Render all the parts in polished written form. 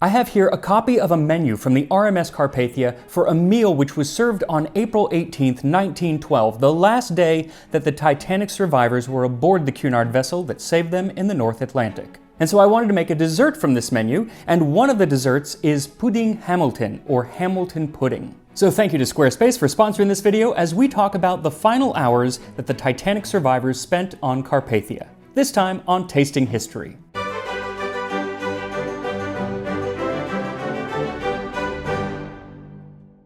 I have here a copy of a menu from the RMS Carpathia for a meal which was served on April 18th, 1912, the last day that the Titanic survivors were aboard the Cunard vessel that saved them in the North Atlantic. And so I wanted to make a dessert from this menu, and one of the desserts is pudding Hamilton, or Hamilton pudding. So thank you to Squarespace for sponsoring this video as we talk about the final hours that the Titanic survivors spent on Carpathia, this time on Tasting History.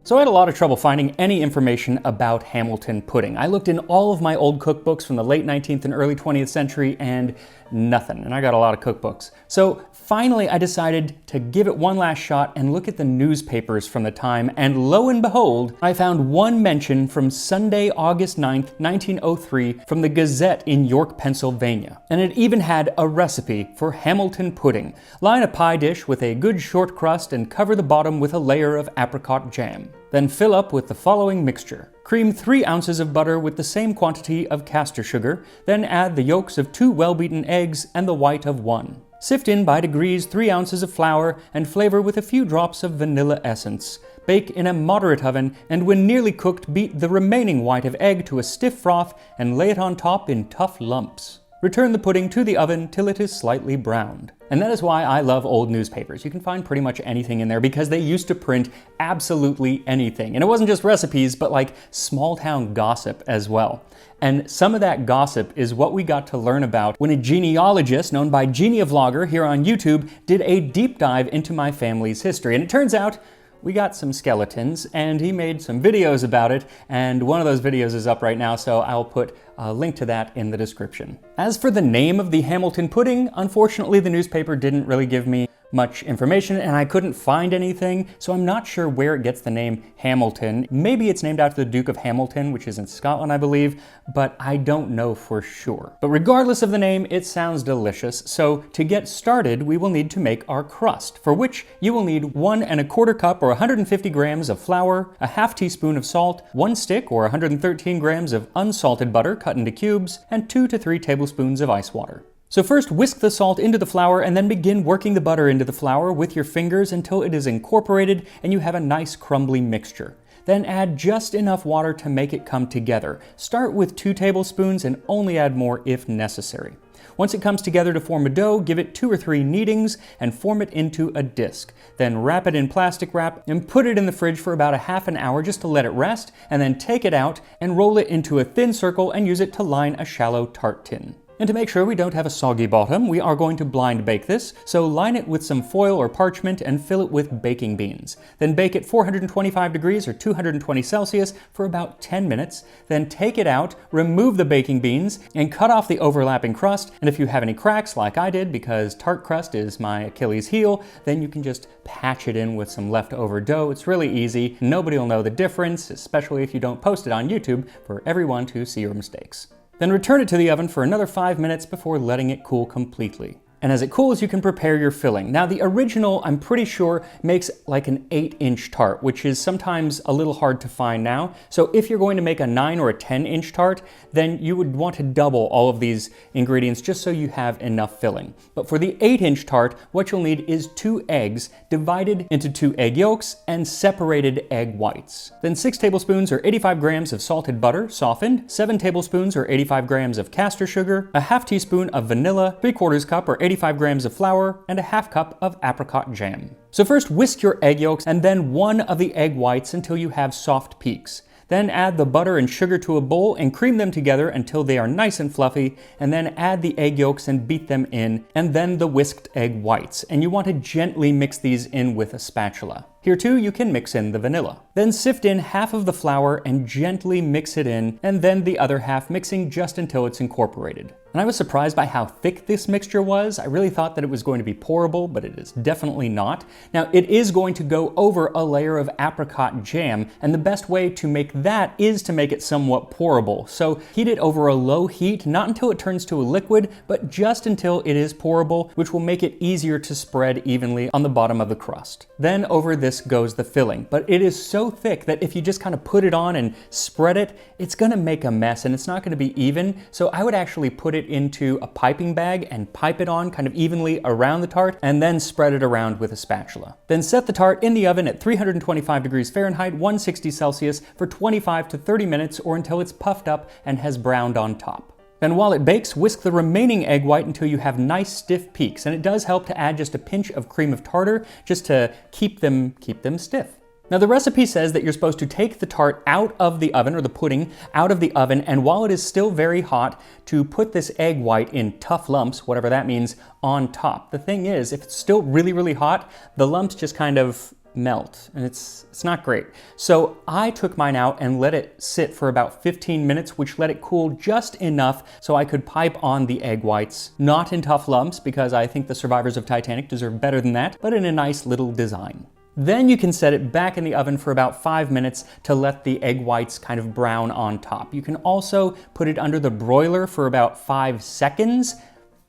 So I had a lot of trouble finding any information about Hamilton pudding. I looked in all of my old cookbooks from the late 19th and early 20th century and nothing, and I got a lot of cookbooks. So finally I decided to give it one last shot and look at the newspapers from the time, and lo and behold, I found one mention from Sunday, August 9th, 1903 from the Gazette in York, Pennsylvania. And it even had a recipe for Hamilton pudding. Line a pie dish with a good short crust and cover the bottom with a layer of apricot jam. Then fill up with the following mixture. Cream 3 ounces of butter with the same quantity of castor sugar, then add the yolks of 2 well-beaten eggs and the white of 1. Sift in by degrees 3 ounces of flour and flavor with a few drops of vanilla essence. Bake in a moderate oven, and when nearly cooked, beat the remaining white of egg to a stiff froth and lay it on top in tough lumps. Return the pudding to the oven till it is slightly browned. And that is why I love old newspapers. You can find pretty much anything in there because they used to print absolutely anything. And it wasn't just recipes, but like small town gossip as well. And some of that gossip is what we got to learn about when a genealogist known by GENEAVLOGGER here on YouTube did a deep dive into my family's history. And it turns out we got some skeletons, and he made some videos about it, and one of those videos is up right now, so I'll put a link to that in the description. As for the name of the Hamilton pudding, unfortunately the newspaper didn't really give me much information, and I couldn't find anything, so I'm not sure where it gets the name Hamilton. Maybe it's named after the Duke of Hamilton, which is in Scotland, I believe, but I don't know for sure. But regardless of the name, it sounds delicious, so to get started, we will need to make our crust, for which you will need 1 1/4 cup or 150 grams of flour, a half teaspoon of salt, 1 stick or 113 grams of unsalted butter cut into cubes, and 2 to 3 tablespoons of ice water. So first, whisk the salt into the flour and then begin working the butter into the flour with your fingers until it is incorporated and you have a nice crumbly mixture. Then add just enough water to make it come together. Start with 2 tablespoons and only add more if necessary. Once it comes together to form a dough, give it 2 or 3 kneadings and form it into a disc. Then wrap it in plastic wrap and put it in the fridge for about a half an hour just to let it rest, and then take it out and roll it into a thin circle and use it to line a shallow tart tin. And to make sure we don't have a soggy bottom, we are going to blind bake this, so line it with some foil or parchment and fill it with baking beans. Then bake at 425 degrees or 220 Celsius for about 10 minutes. Then take it out, remove the baking beans, and cut off the overlapping crust. And if you have any cracks, like I did, because tart crust is my Achilles heel, then you can just patch it in with some leftover dough. It's really easy. Nobody will know the difference, especially if you don't post it on YouTube for everyone to see your mistakes. Then return it to the oven for another 5 minutes before letting it cool completely. And as it cools, you can prepare your filling. Now the original, I'm pretty sure, makes like an 8-inch tart, which is sometimes a little hard to find now. So if you're going to make a 9 or a 10-inch tart, then you would want to double all of these ingredients just so you have enough filling. But for the 8-inch tart, what you'll need is 2 eggs divided into 2 egg yolks and separated egg whites. Then 6 tablespoons or 85 grams of salted butter, softened, 7 tablespoons or 85 grams of castor sugar, a half teaspoon of vanilla, 3/4 cup or 85 grams of flour, and a half cup of apricot jam. So first whisk your egg yolks and then 1 of the egg whites until you have soft peaks. Then add the butter and sugar to a bowl and cream them together until they are nice and fluffy, and then add the egg yolks and beat them in, and then the whisked egg whites. And you want to gently mix these in with a spatula. Here too, you can mix in the vanilla. Then sift in half of the flour and gently mix it in, and then the other half, mixing just until it's incorporated. And I was surprised by how thick this mixture was. I really thought that it was going to be pourable, but it is definitely not. Now, it is going to go over a layer of apricot jam, and the best way to make that is to make it somewhat pourable. So heat it over a low heat, not until it turns to a liquid, but just until it is pourable, which will make it easier to spread evenly on the bottom of the crust. Then over this this goes the filling, but it is so thick that if you just kind of put it on and spread it, it's gonna make a mess and it's not gonna be even. So I would actually put it into a piping bag and pipe it on kind of evenly around the tart and then spread it around with a spatula. Then set the tart in the oven at 325 degrees Fahrenheit, 160 Celsius for 25 to 30 minutes or until it's puffed up and has browned on top. Then while it bakes, whisk the remaining egg white until you have nice stiff peaks, and it does help to add just a pinch of cream of tartar just to keep them stiff. Now the recipe says that you're supposed to take the tart out of the oven, or the pudding out of the oven, and while it is still very hot, to put this egg white in tough lumps, whatever that means, on top. The thing is, if it's still really, really hot, the lumps just kind of melt, and it's not great. So I took mine out and let it sit for about 15 minutes, which let it cool just enough so I could pipe on the egg whites, not in tough lumps, because I think the survivors of Titanic deserve better than that, but in a nice little design. Then you can set it back in the oven for about 5 minutes to let the egg whites kind of brown on top. You can also put it under the broiler for about 5 seconds.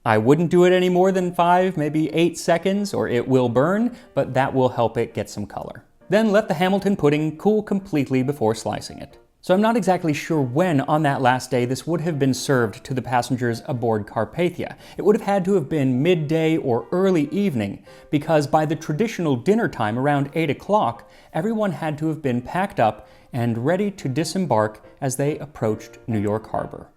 I wouldn't do it any more than 5, maybe 8 seconds, or it will burn, but that will help it get some color. Then let the Hamilton pudding cool completely before slicing it. So I'm not exactly sure when on that last day this would have been served to the passengers aboard Carpathia. It would have had to have been midday or early evening, because by the traditional dinner time around 8 o'clock, everyone had to have been packed up and ready to disembark as they approached New York Harbor.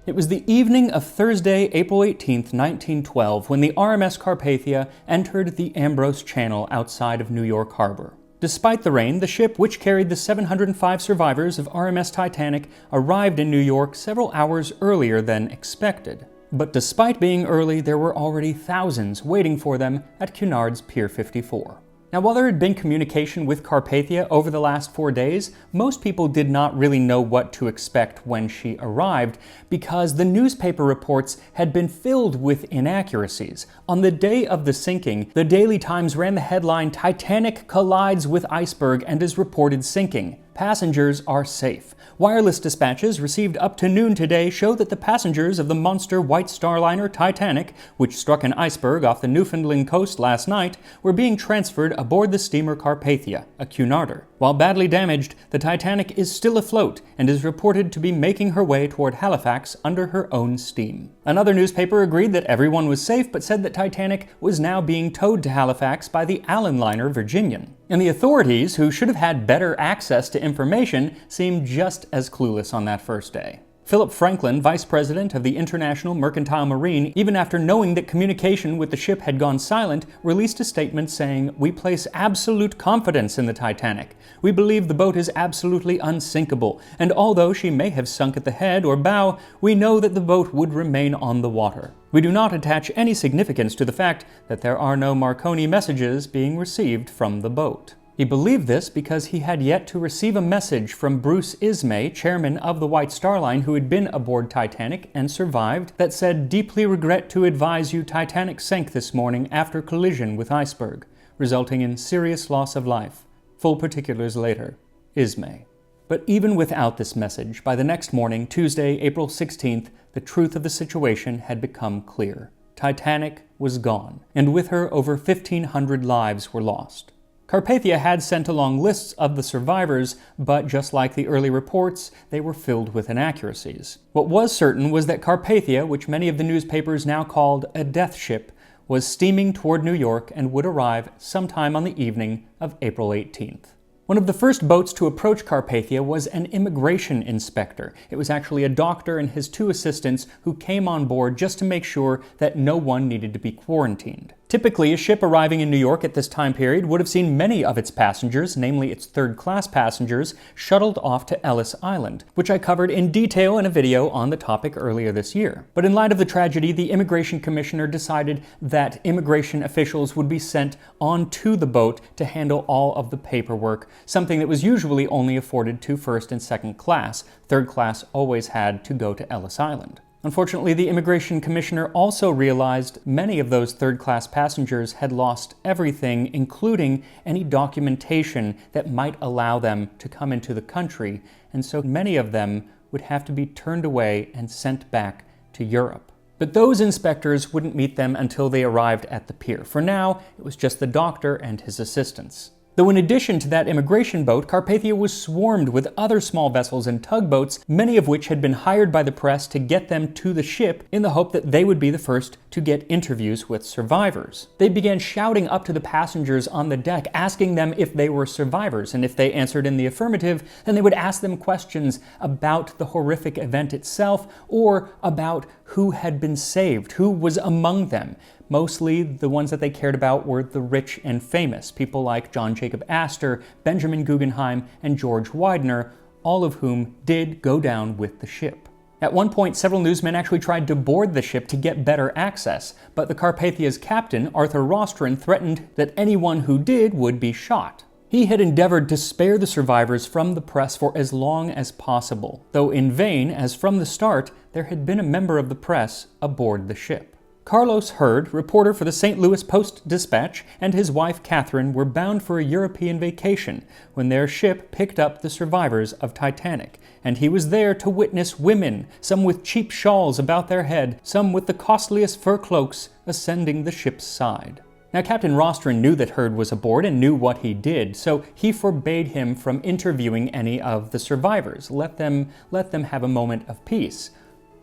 It was the evening of Thursday, April 18, 1912, when the RMS Carpathia entered the Ambrose Channel outside of New York Harbor. Despite the rain, the ship, which carried the 705 survivors of RMS Titanic, arrived in New York several hours earlier than expected. But despite being early, there were already thousands waiting for them at Cunard's Pier 54. Now, while there had been communication with Carpathia over the last 4 days, most people did not really know what to expect when she arrived, because the newspaper reports had been filled with inaccuracies. On the day of the sinking, the Daily Times ran the headline, "Titanic collides with iceberg and is reported sinking. Passengers are safe." Wireless dispatches received up to noon today show that the passengers of the monster White Star liner Titanic, which struck an iceberg off the Newfoundland coast last night, were being transferred aboard the steamer Carpathia, a Cunarder. While badly damaged, the Titanic is still afloat and is reported to be making her way toward Halifax under her own steam. Another newspaper agreed that everyone was safe, but said that Titanic was now being towed to Halifax by the Allen liner Virginian. And the authorities, who should have had better access to information, seemed just as clueless on that first day. Philip Franklin, vice president of the International Mercantile Marine, even after knowing that communication with the ship had gone silent, released a statement saying, "We place absolute confidence in the Titanic. We believe the boat is absolutely unsinkable, and although she may have sunk at the head or bow, we know that the boat would remain on the water. We do not attach any significance to the fact that there are no Marconi messages being received from the boat." He believed this because he had yet to receive a message from Bruce Ismay, chairman of the White Star Line, who had been aboard Titanic and survived, that said, "Deeply regret to advise you Titanic sank this morning after collision with iceberg, resulting in serious loss of life. Full particulars later. Ismay." But even without this message, by the next morning, Tuesday, April 16th, the truth of the situation had become clear. Titanic was gone, and with her over 1,500 lives were lost. Carpathia had sent along lists of the survivors, but just like the early reports, they were filled with inaccuracies. What was certain was that Carpathia, which many of the newspapers now called a death ship, was steaming toward New York and would arrive sometime on the evening of April 18th. One of the first boats to approach Carpathia was an immigration inspector. It was actually a doctor and his 2 assistants who came on board just to make sure that no one needed to be quarantined. Typically, a ship arriving in New York at this time period would have seen many of its passengers, namely its third-class passengers, shuttled off to Ellis Island, which I covered in detail in a video on the topic earlier this year. But in light of the tragedy, the immigration commissioner decided that immigration officials would be sent onto the boat to handle all of the paperwork, something that was usually only afforded to first and second class. Third class always had to go to Ellis Island. Unfortunately, the immigration commissioner also realized many of those third-class passengers had lost everything, including any documentation that might allow them to come into the country, and so many of them would have to be turned away and sent back to Europe. But those inspectors wouldn't meet them until they arrived at the pier. For now, it was just the doctor and his assistants. Though in addition to that immigration boat, Carpathia was swarmed with other small vessels and tugboats, many of which had been hired by the press to get them to the ship in the hope that they would be the first to get interviews with survivors. They began shouting up to the passengers on the deck, asking them if they were survivors, and if they answered in the affirmative, then they would ask them questions about the horrific event itself or about who had been saved, who was among them. Mostly, the ones that they cared about were the rich and famous, people like John Jacob Astor, Benjamin Guggenheim, and George Widener, all of whom did go down with the ship. At one point, several newsmen actually tried to board the ship to get better access, but the Carpathia's captain, Arthur Rostron, threatened that anyone who did would be shot. He had endeavored to spare the survivors from the press for as long as possible, though in vain, as from the start, there had been a member of the press aboard the ship. Carlos Hurd, reporter for the St. Louis Post-Dispatch, and his wife Catherine were bound for a European vacation when their ship picked up the survivors of Titanic, and he was there to witness women, some with cheap shawls about their head, some with the costliest fur cloaks, ascending the ship's side. Now, Captain Rostron knew that Hurd was aboard and knew what he did, so he forbade him from interviewing any of the survivors. Let them have a moment of peace.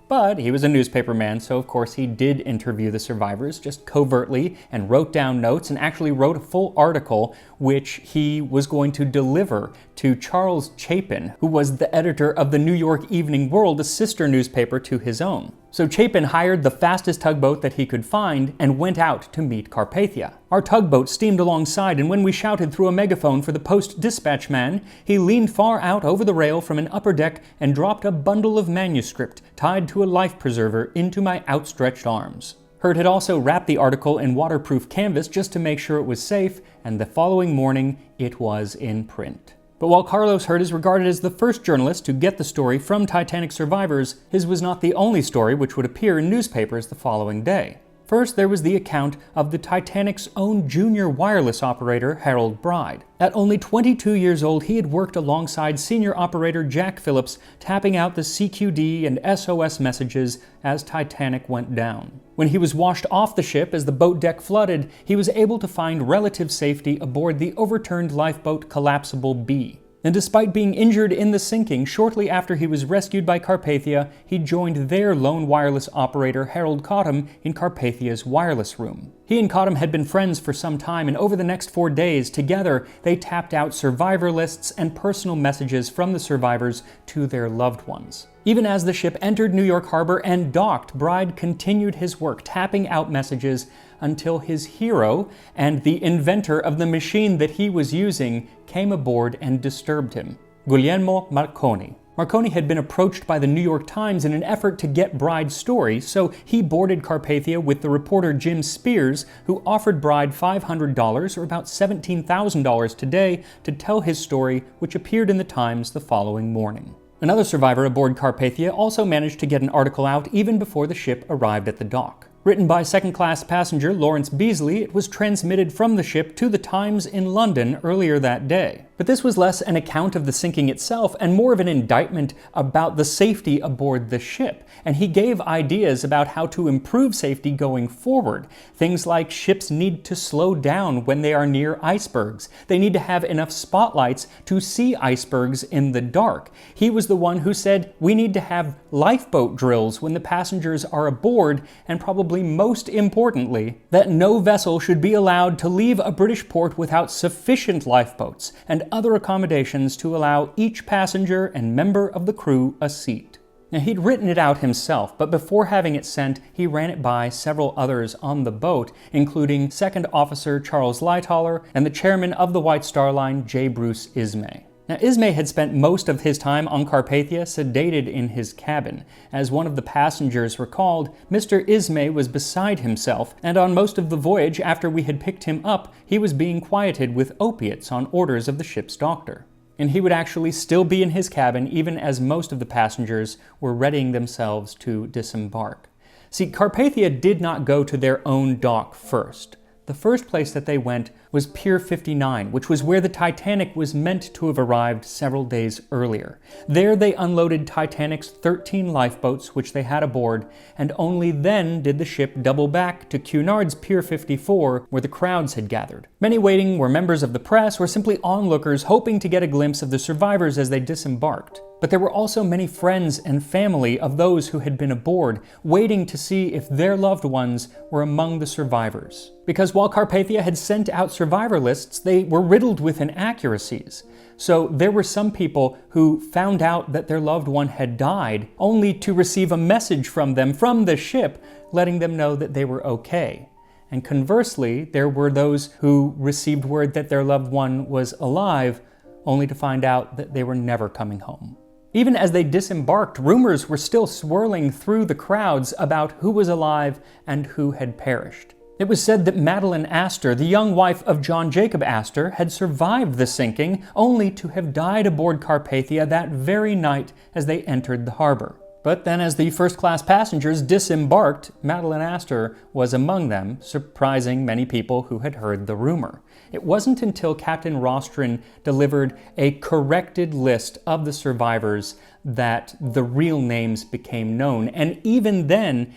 But he was a newspaperman, so of course he did interview the survivors, just covertly, and wrote down notes and actually wrote a full article which he was going to deliver to Charles Chapin, who was the editor of the New York Evening World, a sister newspaper to his own. So Chapin hired the fastest tugboat that he could find and went out to meet Carpathia. Our tugboat steamed alongside, and when we shouted through a megaphone for the Post-Dispatch man, he leaned far out over the rail from an upper deck and dropped a bundle of manuscript tied to a life preserver into my outstretched arms. Hurd had also wrapped the article in waterproof canvas just to make sure it was safe, and the following morning it was in print. But while Carlos Hurd is regarded as the first journalist to get the story from Titanic survivors, his was not the only story which would appear in newspapers the following day. First, there was the account of the Titanic's own junior wireless operator, Harold Bride. At only 22 years old, he had worked alongside senior operator Jack Phillips, tapping out the CQD and SOS messages as Titanic went down. When he was washed off the ship as the boat deck flooded, he was able to find relative safety aboard the overturned lifeboat Collapsible B. And despite being injured in the sinking, shortly after he was rescued by Carpathia, he joined their lone wireless operator Harold Cottam in Carpathia's wireless room. He and Cottam had been friends for some time, and over the next 4 days, together, they tapped out survivor lists and personal messages from the survivors to their loved ones. Even as the ship entered New York Harbor and docked, Bride continued his work, tapping out messages until his hero and the inventor of the machine that he was using came aboard and disturbed him, Guglielmo Marconi. Marconi had been approached by the New York Times in an effort to get Bride's story, so he boarded Carpathia with the reporter Jim Spears, who offered Bride $500, or about $17,000 today, to tell his story, which appeared in the Times the following morning. Another survivor aboard Carpathia also managed to get an article out even before the ship arrived at the dock. Written by second-class passenger Lawrence Beasley, it was transmitted from the ship to the Times in London earlier that day. But this was less an account of the sinking itself and more of an indictment about the safety aboard the ship. And he gave ideas about how to improve safety going forward. Things like ships need to slow down when they are near icebergs. They need to have enough spotlights to see icebergs in the dark. He was the one who said we need to have lifeboat drills when the passengers are aboard, and probably most importantly, that no vessel should be allowed to leave a British port without sufficient lifeboats and other accommodations to allow each passenger and member of the crew a seat. Now, he'd written it out himself, but before having it sent, he ran it by several others on the boat, including Second Officer Charles Lightoller and the chairman of the White Star Line, J. Bruce Ismay. Now, Ismay had spent most of his time on Carpathia sedated in his cabin. As one of the passengers recalled, Mr. Ismay was beside himself, and on most of the voyage after we had picked him up, he was being quieted with opiates on orders of the ship's doctor. And he would actually still be in his cabin even as most of the passengers were readying themselves to disembark. See, Carpathia did not go to their own dock first. The first place that they went was Pier 59, which was where the Titanic was meant to have arrived several days earlier. There they unloaded Titanic's 13 lifeboats which they had aboard, and only then did the ship double back to Cunard's Pier 54, where the crowds had gathered. Many waiting were members of the press or simply onlookers hoping to get a glimpse of the survivors as they disembarked. But there were also many friends and family of those who had been aboard, waiting to see if their loved ones were among the survivors. Because while Carpathia had sent out survivor lists, they were riddled with inaccuracies. So there were some people who found out that their loved one had died, only to receive a message from them from the ship, letting them know that they were okay. And conversely, there were those who received word that their loved one was alive, only to find out that they were never coming home. Even as they disembarked, rumors were still swirling through the crowds about who was alive and who had perished. It was said that Madeline Astor, the young wife of John Jacob Astor, had survived the sinking, only to have died aboard Carpathia that very night as they entered the harbor. But then as the first-class passengers disembarked, Madeline Astor was among them, surprising many people who had heard the rumor. It wasn't until Captain Rostron delivered a corrected list of the survivors that the real names became known. And even then,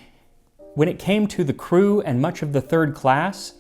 when it came to the crew and much of the third class,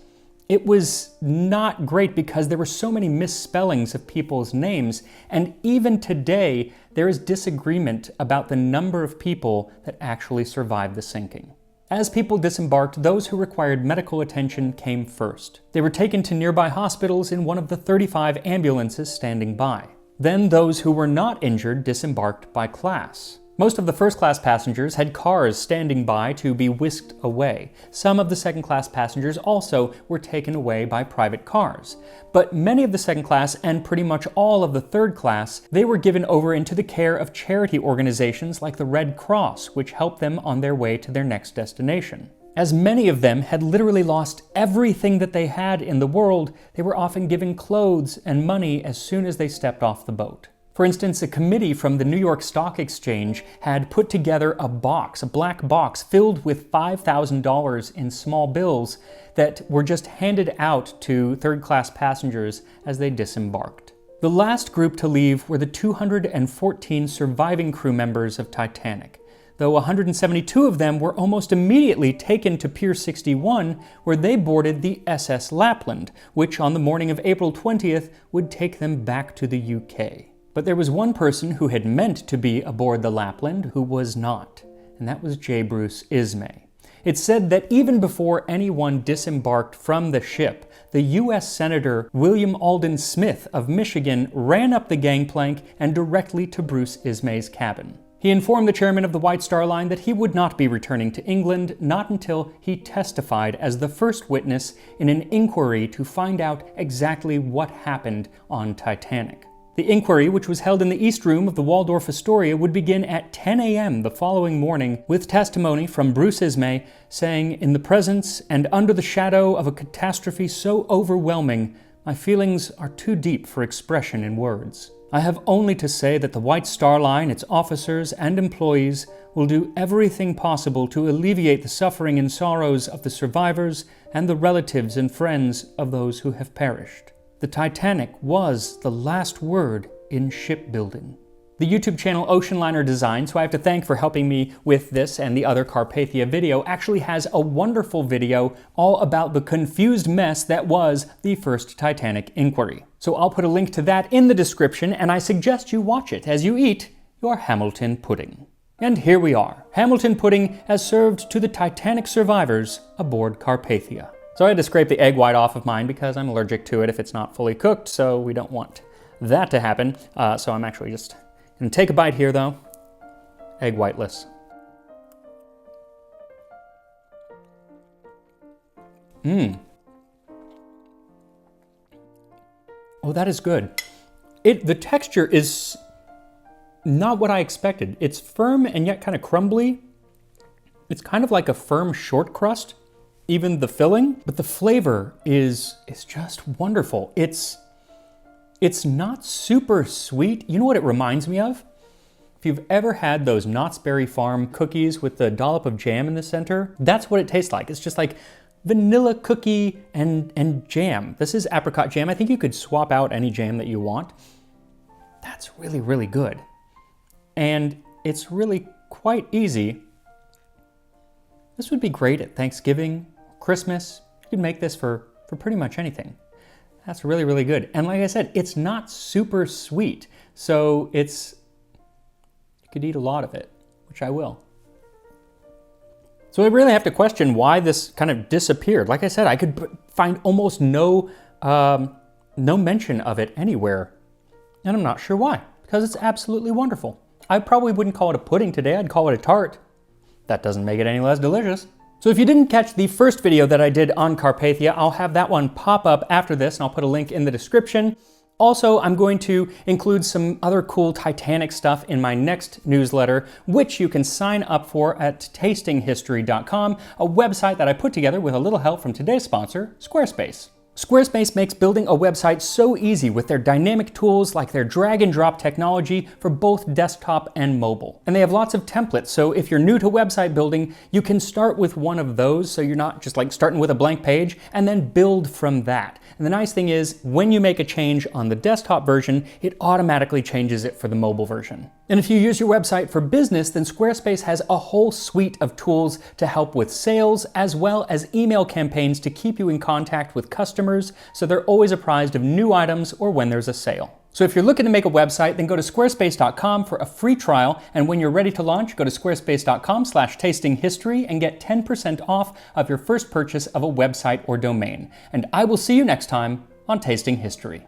it was not great because there were so many misspellings of people's names, and even today there is disagreement about the number of people that actually survived the sinking. As people disembarked, those who required medical attention came first. They were taken to nearby hospitals in one of the 35 ambulances standing by. Then those who were not injured disembarked by class. Most of the first-class passengers had cars standing by to be whisked away. Some of the second-class passengers also were taken away by private cars. But many of the second class and pretty much all of the third class, they were given over into the care of charity organizations like the Red Cross, which helped them on their way to their next destination. As many of them had literally lost everything that they had in the world, they were often given clothes and money as soon as they stepped off the boat. For instance, a committee from the New York Stock Exchange had put together a black box filled with $5,000 in small bills that were just handed out to third-class passengers as they disembarked. The last group to leave were the 214 surviving crew members of Titanic, though 172 of them were almost immediately taken to Pier 61, where they boarded the SS Lapland, which on the morning of April 20th would take them back to the UK. But there was one person who had meant to be aboard the Lapland who was not, and that was J. Bruce Ismay. It's said that even before anyone disembarked from the ship, the U.S. Senator William Alden Smith of Michigan ran up the gangplank and directly to Bruce Ismay's cabin. He informed the chairman of the White Star Line that he would not be returning to England, not until he testified as the first witness in an inquiry to find out exactly what happened on Titanic. The inquiry, which was held in the East Room of the Waldorf Astoria, would begin at 10 a.m. the following morning with testimony from Bruce Ismay saying, "In the presence and under the shadow of a catastrophe so overwhelming, my feelings are too deep for expression in words. I have only to say that the White Star Line, its officers and employees, will do everything possible to alleviate the suffering and sorrows of the survivors and the relatives and friends of those who have perished. The Titanic was the last word in shipbuilding." The YouTube channel Oceanliner Designs, who I have to thank for helping me with this and the other Carpathia video, actually has a wonderful video all about the confused mess that was the first Titanic inquiry. So I'll put a link to that in the description, and I suggest you watch it as you eat your Hamilton pudding. And here we are, Hamilton pudding as served to the Titanic survivors aboard Carpathia. So I had to scrape the egg white off of mine because I'm allergic to it if it's not fully cooked, so we don't want that to happen. So I'm actually just gonna take a bite here though. Egg whiteless. Oh, that is good. The texture is not what I expected. It's firm and yet kind of crumbly. It's kind of like a firm short crust. Even the filling, but the flavor is just wonderful. It's not super sweet. You know what it reminds me of? If you've ever had those Knott's Berry Farm cookies with the dollop of jam in the center, that's what it tastes like. It's just like vanilla cookie and jam. This is apricot jam. I think you could swap out any jam that you want. That's really, really good. And it's really quite easy. This would be great at Thanksgiving, Christmas. You could make this for pretty much anything. That's really, really good. And like I said, it's not super sweet. So you could eat a lot of it, which I will. So I really have to question why this kind of disappeared. Like I said, I could find almost no mention of it anywhere. And I'm not sure why, because it's absolutely wonderful. I probably wouldn't call it a pudding today, I'd call it a tart. That doesn't make it any less delicious. So if you didn't catch the first video that I did on Carpathia, I'll have that one pop up after this, and I'll put a link in the description. Also, I'm going to include some other cool Titanic stuff in my next newsletter, which you can sign up for at tastinghistory.com, a website that I put together with a little help from today's sponsor, Squarespace. Squarespace makes building a website so easy with their dynamic tools like their drag and drop technology for both desktop and mobile. And they have lots of templates, so if you're new to website building, you can start with one of those so you're not just like starting with a blank page and then build from that. And the nice thing is, when you make a change on the desktop version, it automatically changes it for the mobile version. And if you use your website for business, then Squarespace has a whole suite of tools to help with sales, as well as email campaigns to keep you in contact with customers, so they're always apprised of new items or when there's a sale. So if you're looking to make a website, then go to squarespace.com for a free trial, and when you're ready to launch, go to squarespace.com/tastinghistory and get 10% off of your first purchase of a website or domain. And I will see you next time on Tasting History.